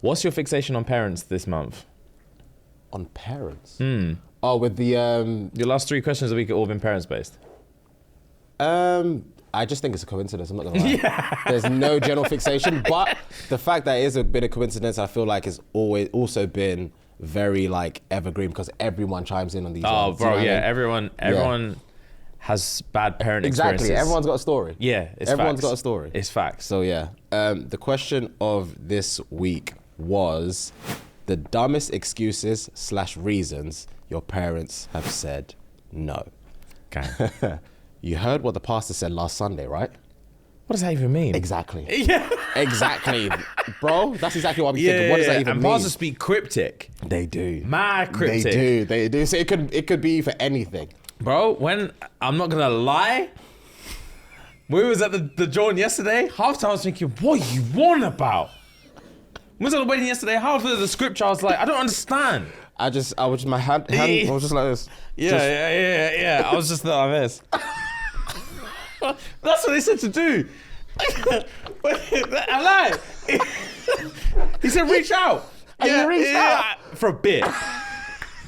What's your fixation on parents this month? On parents? Oh, with the... Your last 3 questions of the week have all been parents based. I just think it's a coincidence, I'm not gonna lie. There's no general fixation, but the fact that it is a bit of coincidence, I feel like it's always also been very like evergreen because everyone chimes in on these ones. Bro, you know what I mean? everyone has bad parent experiences. Exactly, everyone's got a story. Yeah, it's Everyone's facts. got a story. It's facts. So yeah, the question of this week was the dumbest excuses / reasons your parents have said no. Okay. You heard what the pastor said last Sunday, right? What does that even mean? Exactly. Yeah. Exactly. Bro, that's exactly what I'm thinking. What does that even and mean? pastors speak cryptic. They do. Mad cryptic. They do. So it could be for anything. Bro, when, I'm not gonna lie, we was at the John yesterday, half time I was thinking, what are you on about? We was at the wedding yesterday, half of the scripture I was like, I don't understand. I was my hand I was just like this. Yeah. I was just like this. That's what they said to do. I lied. He said reach out. You reached out? For a bit.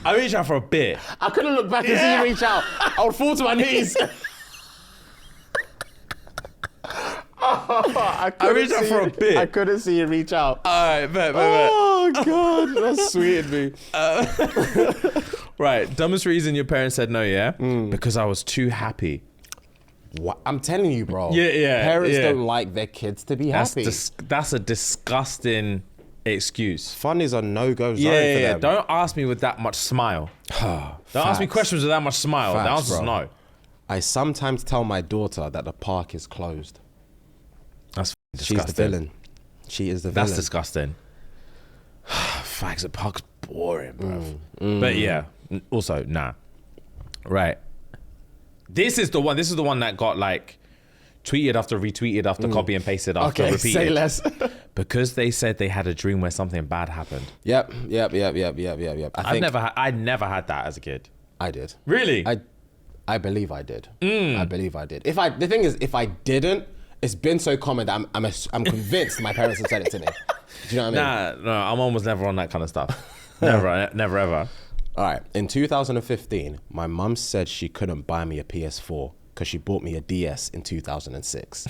I reached out for a bit. I couldn't look back and see you reach out. I would fall to my knees. I reached out for a bit. I couldn't see you reach out. Alright, bet. Oh God, that's sweet of me. Right, dumbest reason your parents said no, yeah? Because I was too happy. What? I'm telling you, bro. Yeah. Parents don't like their kids to be happy. That's a disgusting excuse. Fun is a no-go zone for them. Don't ask me with that much smile. Don't ask me questions with that much smile. Facts, the answer's bro. no. I sometimes tell my daughter that the park is closed. That's She's disgusting. the villain. She is the villain. That's disgusting. Facts, the park's boring, bro. But yeah, also, nah. Right. This is the one that got like tweeted after retweeted after copy and pasted after Okay, repeated. say less. Because they said they had a dream where something bad happened. Yep. I never had that as a kid. I did. Really? I believe I did. I believe I did. The thing is, if I didn't, it's been so common that I'm convinced my parents have said it to me. Do you know what I mean? No, I'm almost never on that kind of stuff. Never ever. All right. In 2015, my mum said she couldn't buy me a PS4 because she bought me a DS in 2006.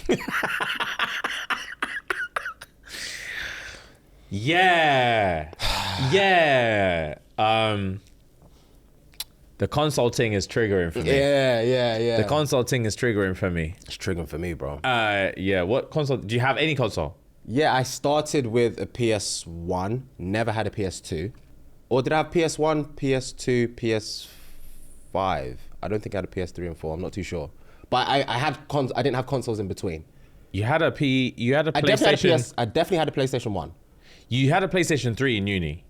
Yeah. The console thing is triggering for me. Yeah. The console thing is triggering for me. It's triggering for me, bro. Yeah. What console? Do you have any console? Yeah, I started with a PS1, never had a PS2. Or did I have PS1, PS2, PS5? I don't think I had a PS3 and 4, I'm not too sure. But I didn't have consoles in between. You had a PlayStation. I definitely had a PlayStation 1. You had a PlayStation 3 in uni.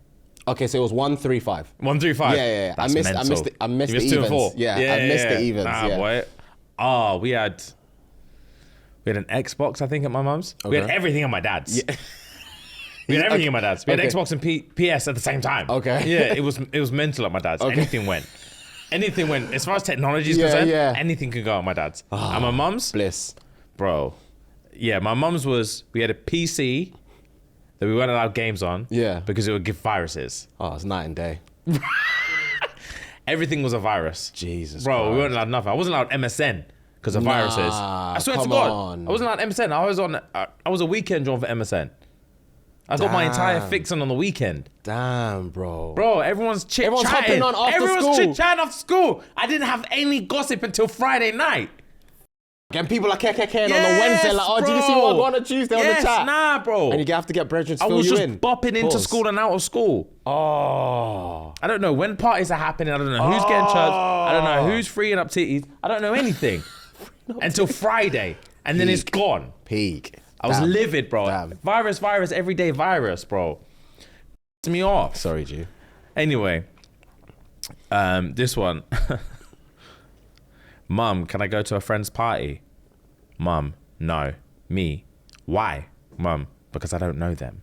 Okay, so it was 1, 3, 5. 1, 3, 5. Yeah. That's mental. I missed You the missed 2 and evens. 4. Yeah, I missed the evens. Nah, boy. Oh, we had an Xbox, I think, at my mum's. We had Okay. everything at my dad's. Yeah. We had everything at my dad's. We had Okay. Xbox and PS at the same time. Okay. Yeah, it was mental at my dad's. Okay. Anything went. As far as technology is Yeah, concerned, yeah. anything could go at my dad's. And my mum's, Bliss. bro. Yeah, my mum's we had a PC that we weren't allowed games on. Yeah. Because it would give viruses. Oh, it's night and day. Everything was a virus. Jesus Bro, Christ. we weren't allowed nothing. I wasn't allowed MSN because of viruses. I swear to come God. on. I wasn't allowed MSN. I was a weekend drawn for MSN. I got my entire Damn. fix on the weekend. Damn, bro. Bro, everyone's Everyone's chit-chatting. hopping on after Everyone's school. chit-chatting after school. I didn't have any gossip until Friday night. And people are KKKing on the Yes, Wednesday, like, oh, did you see what I got on a Tuesday on the Yes, chat? nah, bro. And you have to get brethren to I fill was you just in. bopping into Pause. school and out of school. Oh. I don't know when parties are happening. I don't know who's getting church. I don't know who's freeing up titties. I don't know anything until Friday, and then it's gone. Peak. I was Damn. livid, bro. Damn. Virus, everyday virus, bro. Pissed me off. Sorry, G. Anyway, this one. Mum, can I go to a friend's party? Mum, no. Me, why? Mum, because I don't know them.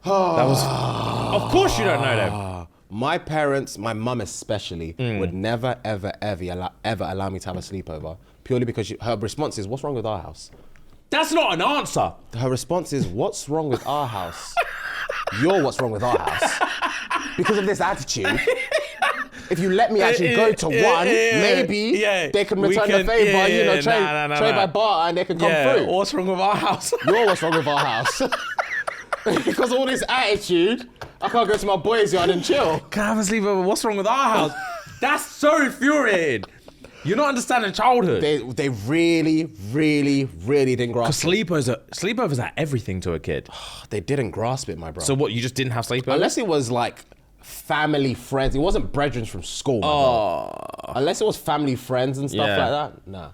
That was. Of course you don't know them. My parents, my mum especially, would never, ever allow me to have a sleepover. Purely because her response is, what's wrong with our house? That's not an answer. Her response is, what's wrong with our house? You're what's wrong with our house. Because of this attitude. If you let me actually go to one, maybe they can return the favor, you know, trade by barter and they can come through. What's wrong with our house? You're what's wrong with our house. Because of all this attitude, I can't go to my boys' yard and chill. Can I have a sleepover? What's wrong with our house? That's so infuriating. You're not understanding childhood. They really, really, really didn't grasp it. Sleepovers are everything to a kid. They didn't grasp it, my bro. So what, you just didn't have sleepovers? Unless it was like family friends. It wasn't brethren from school, my bro. Unless it was family friends and stuff like that. Nah.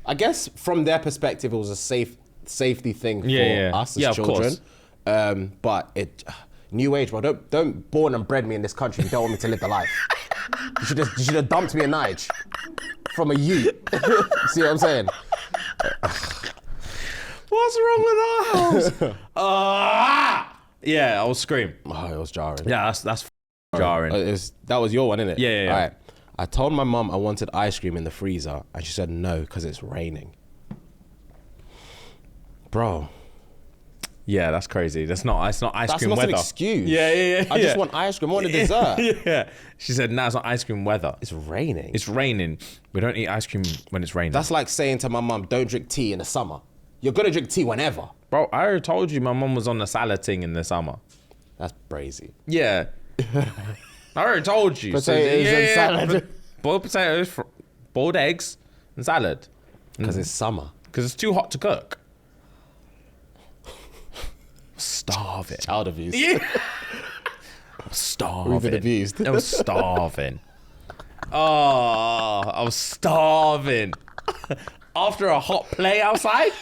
I guess from their perspective, it was a safety thing for us as children. But it, new age, bro. Don't born and bred me in this country. You don't want me to live the life. You should have dumped me a Nige from a youth. See what I'm saying? What's wrong with our house? Yeah, I will scream. Oh, it was jarring. Yeah, that's jarring. That was your one, innit? Yeah. All right. I told my mum I wanted ice cream in the freezer, and she said no because it's raining. Bro. Yeah, that's crazy. It's not ice cream weather. That's not an excuse. Yeah. I just want ice cream. I want a dessert. Yeah. She said, nah, it's not ice cream weather. It's raining. It's raining. We don't eat ice cream when it's raining. That's like saying to my mum, don't drink tea in the summer. You're going to drink tea whenever. Bro, I already told you my mum was on the salad thing in the summer. That's brazy. Yeah. I already told you. Potatoes and salad. Boiled potatoes, boiled eggs, and salad. Because it's summer. Because it's too hot to cook. Starving. Child abuse. Yeah. I'm starving. We've been abused. I was starving. Oh, I was starving. After a hot play outside.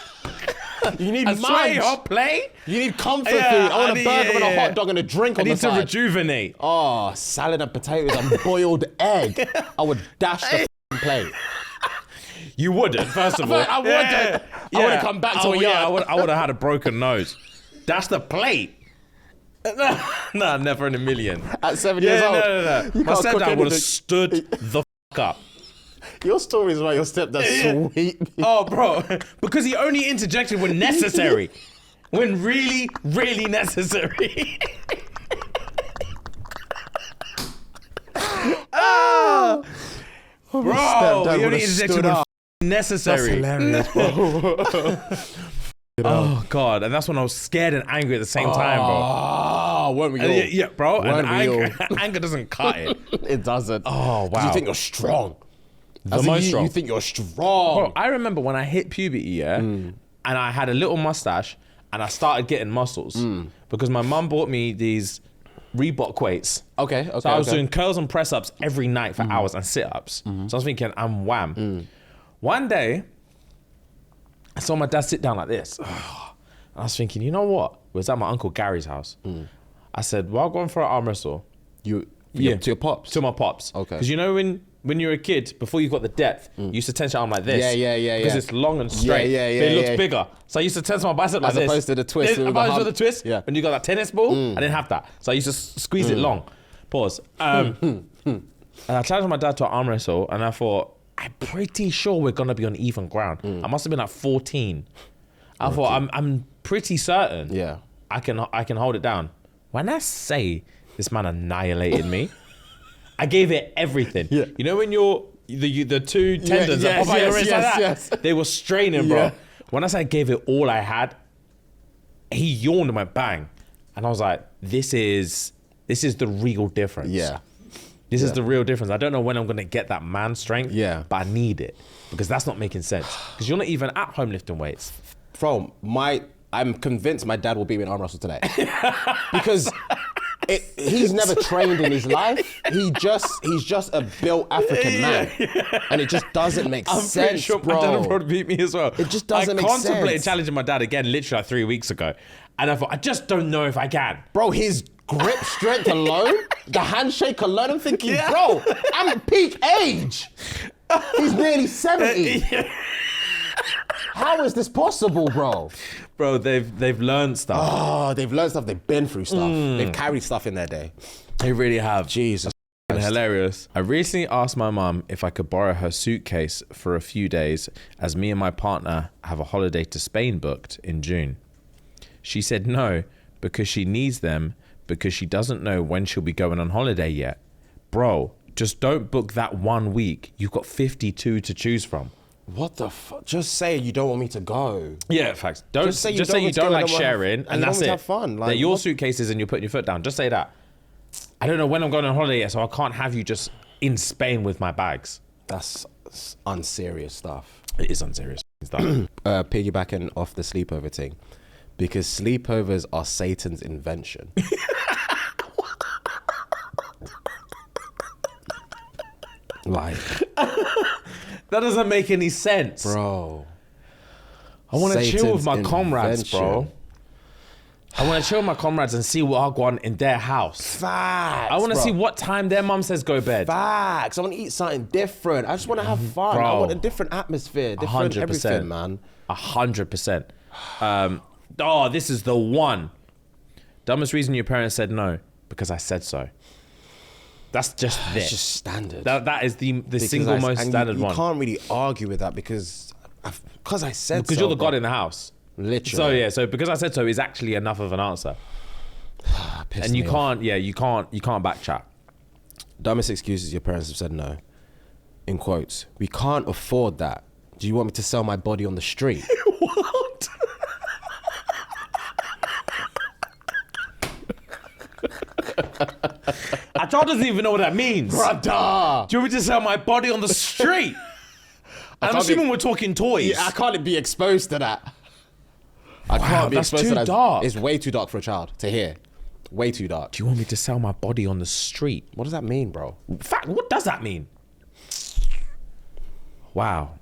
You need hot play. You need comfort food. I want a burger and a hot dog and a drink on the side. I need to rejuvenate. Oh, salad and potatoes and boiled egg. I would dash the plate. You wouldn't, first of all. I wouldn't. I would have come back to a yard. I would have had a broken nose. Dash the plate. No, never in a million. At 7 years old. No. My stepdad would have stood the up. Your story is about your stepdad sweet. Oh, bro. Because he only interjected when necessary. When really, really necessary. Bro, he only interjected when necessary. That's hilarious, bro. Oh, God. And that's when I was scared and angry at the same time, bro. Oh, weren't we all? Yeah, bro. Weren't And anger doesn't cut it. It doesn't. Oh, wow. You think you're strong. The most strong. You think you're strong. Bro, I remember when I hit puberty, and I had a little mustache, and I started getting muscles. Because my mum bought me these Reebok weights. Okay. So I was doing curls and press-ups every night for hours and sit-ups. So I was thinking, I'm wham. One day, I saw my dad sit down like this. I was thinking, you know what? It was at my Uncle Gary's house. I said, well, I'll go in for an arm wrestle. To your pops? To my pops. Okay. Because you know when you're a kid, before you got the depth, you used to tense your arm like this. Yeah. Because it's long and straight. Yeah. But it looks bigger. So I used to tense my bicep like this. As opposed to the twist. With the twist. Yeah. When you got that tennis ball, I didn't have that. So I used to squeeze it long. Pause. And I challenged my dad to an arm wrestle, and I thought, I'm pretty sure we're gonna be on even ground. I must have been like 14. I thought I'm pretty certain. Yeah. I can hold it down. When I say this man annihilated me, I gave it everything. Yeah. You know when the two tendons that pop out your wrist like that? Yes. They were straining, bro. When I say I gave it all I had, he yawned and went bang. And I was like, this is the real difference. Yeah. This is the real difference. I don't know when I'm going to get that man strength, but I need it because that's not making sense. Because you're not even at home lifting weights. Bro, I'm convinced my dad will beat me in arm wrestle today. Because he's never trained in his life. He's just a built African man. And it just doesn't make sense, I'm pretty sure bro. my dad will probably beat me as well. It just doesn't make sense. I contemplated challenging my dad again literally like 3 weeks ago. And I thought, I just don't know if I can. Bro, his grip strength alone, the handshake alone, I'm thinking, bro, I'm at peak age. He's nearly 70. How is this possible, bro? Bro, they've learned stuff. Oh, they've learned stuff. They've been through stuff. They've carried stuff in their day. They really have. Jesus. And hilarious. I recently asked my mum if I could borrow her suitcase for a few days as me and my partner have a holiday to Spain booked in June. She said no because she needs them because she doesn't know when she'll be going on holiday yet. Bro, just don't book that 1 week. You've got 52 to choose from. What the fuck? Just say you don't want me to go. Yeah, facts. Just say you don't like sharing, and that's it. Have fun. Like, they're your suitcases and you're putting your foot down. Just say that. I don't know when I'm going on holiday yet, so I can't have you just in Spain with my bags. That's unserious stuff. It is unserious stuff. Piggybacking off the sleepover thing, because sleepovers are Satan's invention. Like, that doesn't make any sense, bro. I want to chill with my Satan's comrades, invention. bro. I want to chill with my comrades and see what I go on in their house. Facts. I want to bro. see what time their mum says go bed. Facts. I want to eat something different. I just want to have fun. Bro. I want a different atmosphere, different 100%. everything, man. 100%. Oh, this is the one. Dumbest reason your parents said no, because I said so. That's just it. It's just standard. That is the single most standard one. You can't really argue with that because I said so. Because you're the bro. god in the house. Literally. So yeah, so because I said so is actually enough of an answer. And you can't backchat. Dumbest excuses your parents have said no. In quotes, we can't afford that. Do you want me to sell my body on the street? What? Our child doesn't even know what that means. Brother! Do you want me to sell my body on the street? I'm assuming we're talking toys. Yeah, I can't be exposed to that. I Wow, can't be that's exposed too to that. dark. It's way too dark for a child to hear. Way too dark. Do you want me to sell my body on the street? What does that mean, bro? Fact, what does that mean? Wow.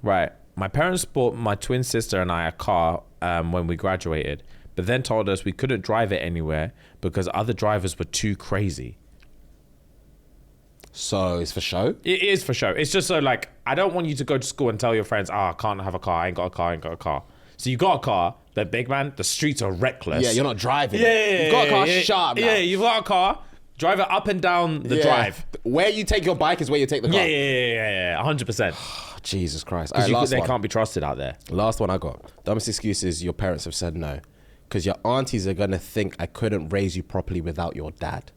Right. My parents bought my twin sister and I a car when we graduated, but then told us we couldn't drive it anywhere because other drivers were too crazy. So it's for show? It is for show. It's just so like, I don't want you to go to school and tell your friends, I can't have a car. I ain't got a car. I ain't got a car. So you got a car, but big man, the streets are reckless. Yeah, you're not driving. Yeah, You've got a car, shut up now. Yeah, you've got a car. Drive it up and down the drive. Where you take your bike is where you take the car. Yeah, 100%. Jesus Christ. Because they can't be trusted out there. Last one I got. Dumbest excuse is your parents have said no. Because your aunties are going to think I couldn't raise you properly without your dad.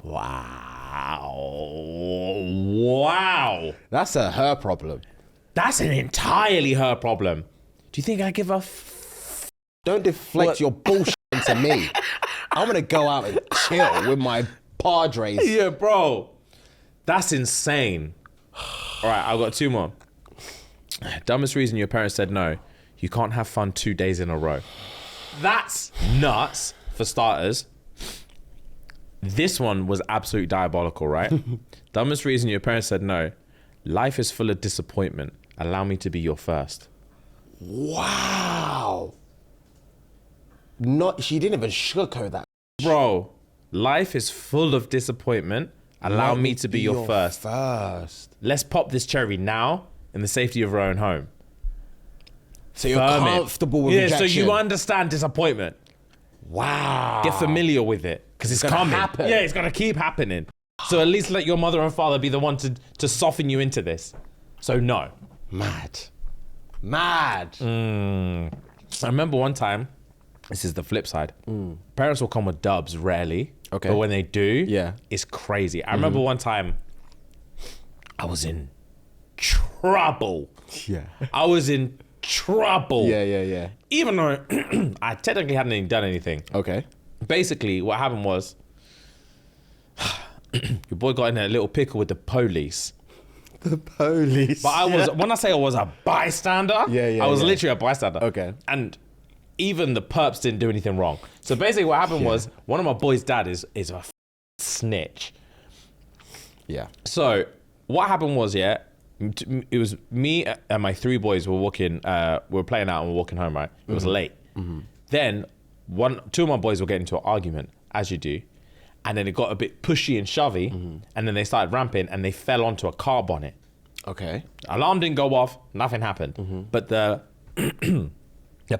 Wow. That's her problem. That's an entirely her problem. Do you think I give a Don't deflect your bullshit into me. I'm going to go out and chill with my Padres. Yeah, bro. That's insane. All right, I've got two more. Dumbest reason your parents said no. You can't have fun 2 days in a row. That's nuts, for starters. This one was absolutely diabolical, right? Dumbest reason your parents said no. Life is full of disappointment. Allow me to be your first. Wow. She didn't even sugarcoat that. Bro, life is full of disappointment. Allow me to be your first. Let's pop this cherry now in the safety of our own home. So you're comfortable with rejection. So you understand disappointment. Wow. Get familiar with it because it's coming. Happen. Yeah, it's gonna keep happening. So at least let your mother and father be the one to soften you into this. So no. Mad. I remember one time, this is the flip side. Parents will come with dubs rarely. Okay. But when they do, Yeah. it's crazy. I remember one time I was in trouble. Yeah. I was in trouble. Yeah. Even though I technically hadn't done anything. Okay. Basically, what happened was your boy got in a little pickle with the police. The police. But I was, when I say I was a bystander, I was literally a bystander. Okay. And even the perps didn't do anything wrong. So basically what happened was one of my boys' dad is a snitch. Yeah. So what happened was, it was me and my three boys were walking, we were playing out and we were walking home, right? It was late. Then two of my boys were getting into an argument, as you do. And then it got a bit pushy and shovey. And then they started ramping and they fell onto a car bonnet. Okay. Alarm didn't go off, nothing happened. But the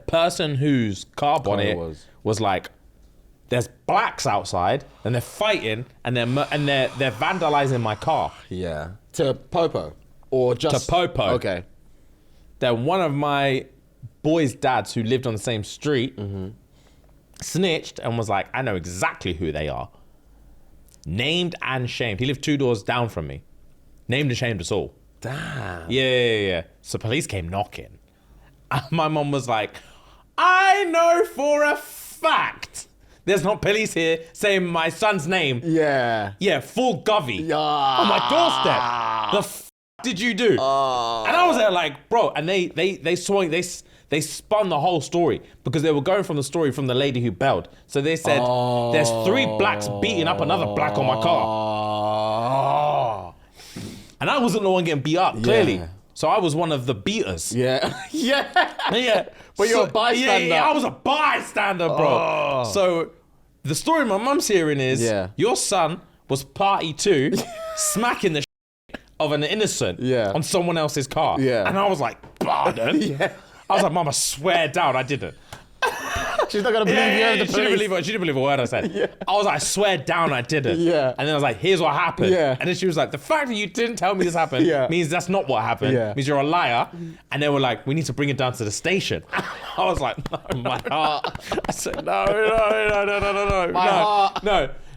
person whose car bonnet was like there's blacks outside and they're fighting and they're vandalizing my car. Yeah. To Popo? Or just... To Popo. Okay. Then one of my boys' dads who lived on the same street snitched and was like, I know exactly who they are. Named and shamed. He lived 2 doors down from me. Named and shamed us all. Damn. Yeah. So police came knocking. My mom was like, I know for a fact there's not police here saying my son's name. Yeah. Yeah, full govy. Yeah. On my doorstep. The f did you do? And I was there like, bro, and they spun the whole story because they were going from the story from the lady who bailed. So they said, there's 3 blacks beating up another black on my car. And I wasn't the one getting beat up, clearly. Yeah. So I was one of the beaters. Yeah. Yeah. But you're a bystander. Yeah, I was a bystander, bro. So the story my mum's hearing is your son was party 2, smacking the of an innocent on someone else's car. Yeah. And I was like, pardon? I was like, Mum, I swear down I didn't. She's not gonna believe you over the she didn't believe a word I said. I was like, I swear down I didn't. Yeah. And then I was like, here's what happened. Yeah. And then she was like, the fact that you didn't tell me this happened means that's not what happened. Yeah. Means you're a liar. And they were like, we need to bring it down to the station. I was like, no, my heart. I said, no. My heart.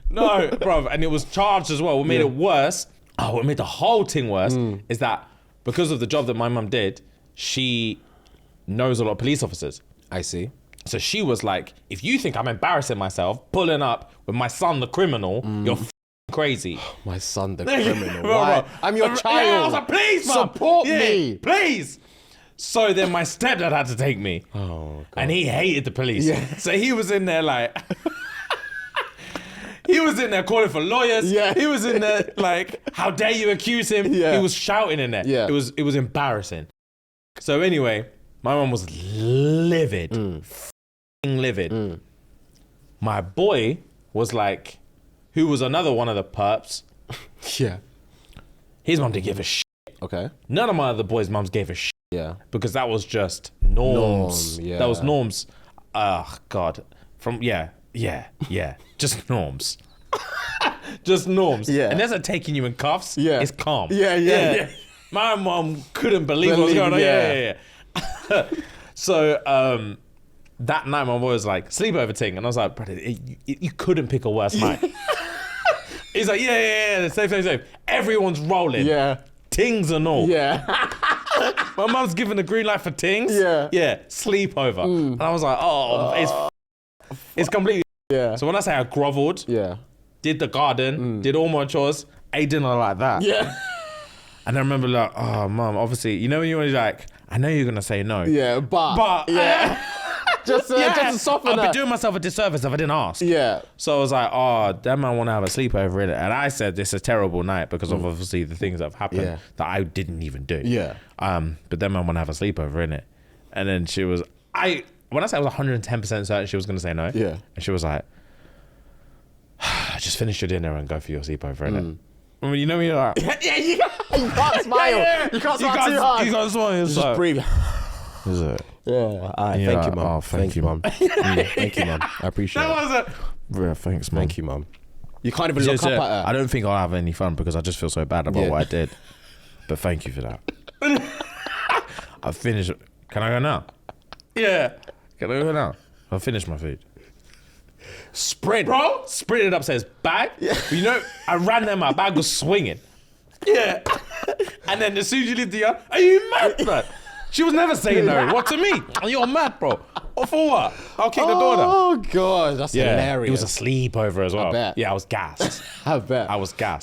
No, bro. And it was charged as well. What made it worse, what made the whole thing worse is that because of the job that my mum did, she knows a lot of police officers. I see. So she was like, if you think I'm embarrassing myself, pulling up with my son, the criminal, you're crazy. My son, the criminal. Bro, Why? bro. I'm your child. Yeah, I was like, please, Mum. Support me. Please. So then my stepdad had to take me. Oh, God. And he hated the police. Yeah. So he was in there like... He was in there calling for lawyers. Yeah. He was in there like, how dare you accuse him? Yeah. He was shouting in there. Yeah. It was embarrassing. So anyway, my mum was livid. Livid. My boy was like, who was another one of the perps. Yeah. His mum didn't give a shit. Okay. None of my other boys' mums gave a shit. Yeah. Because that was just norms. Norm, yeah. That was norms. God. Just norms. Just norms. Yeah. And that's like taking you in cuffs. Yeah. It's calm. Yeah. My mom couldn't believe what was going on. Yeah. So that night my boy was like, sleepover thing. And I was like, brother, you couldn't pick a worse night. He's like, yeah, safe. Everyone's rolling. Yeah. Tings and all. Yeah. My mum's giving the green light for tings. Yeah. Sleepover. And I was like, it's completely. Yeah. So when I say I groveled, did the garden, did all my chores, ate dinner like that. Yeah. And I remember like, oh, Mum, obviously, you know when you're like, I know you're gonna say no. Yeah, but yeah. just to soften I'd that. be doing myself a disservice if I didn't ask. Yeah. So I was like, oh, that man want to have a sleepover in it. And I said, this is a terrible night because of obviously the things that have happened that I didn't even do. Yeah. But then man want to have a sleepover in it. And then she was, when I said I was 110% certain she was going to say no. Yeah. And she was like, just finish your dinner and go for your sleepover, innit? I mean, you know when you're like... Yeah, you can't smile. You can't smile too hard. You can't smile. Just breathe. Is it? Yeah. All right. Yeah, Thank you, Mum. oh, thank you, Mum. Thank you, Mum. I appreciate it. That was a... Yeah, thanks, Mum. Thank you, Mum. You can't even look up at her. I don't think I'll have any fun because I just feel so bad about what I did. But thank you for that. I've finished... Can I go now? Yeah. Can I go now? I've finished my food. Sprint. Bro, sprinted upstairs. Bag? Yeah. You know, I ran there, my bag was swinging. Yeah. And then as soon as you leave the yard, are you mad, man? She was never saying no. What to me? You're mad, bro. Or for what? I'll kick the door down. Oh, God. That's hilarious. It was a sleepover as well. I bet. Yeah, I was gassed. I bet. I was gassed.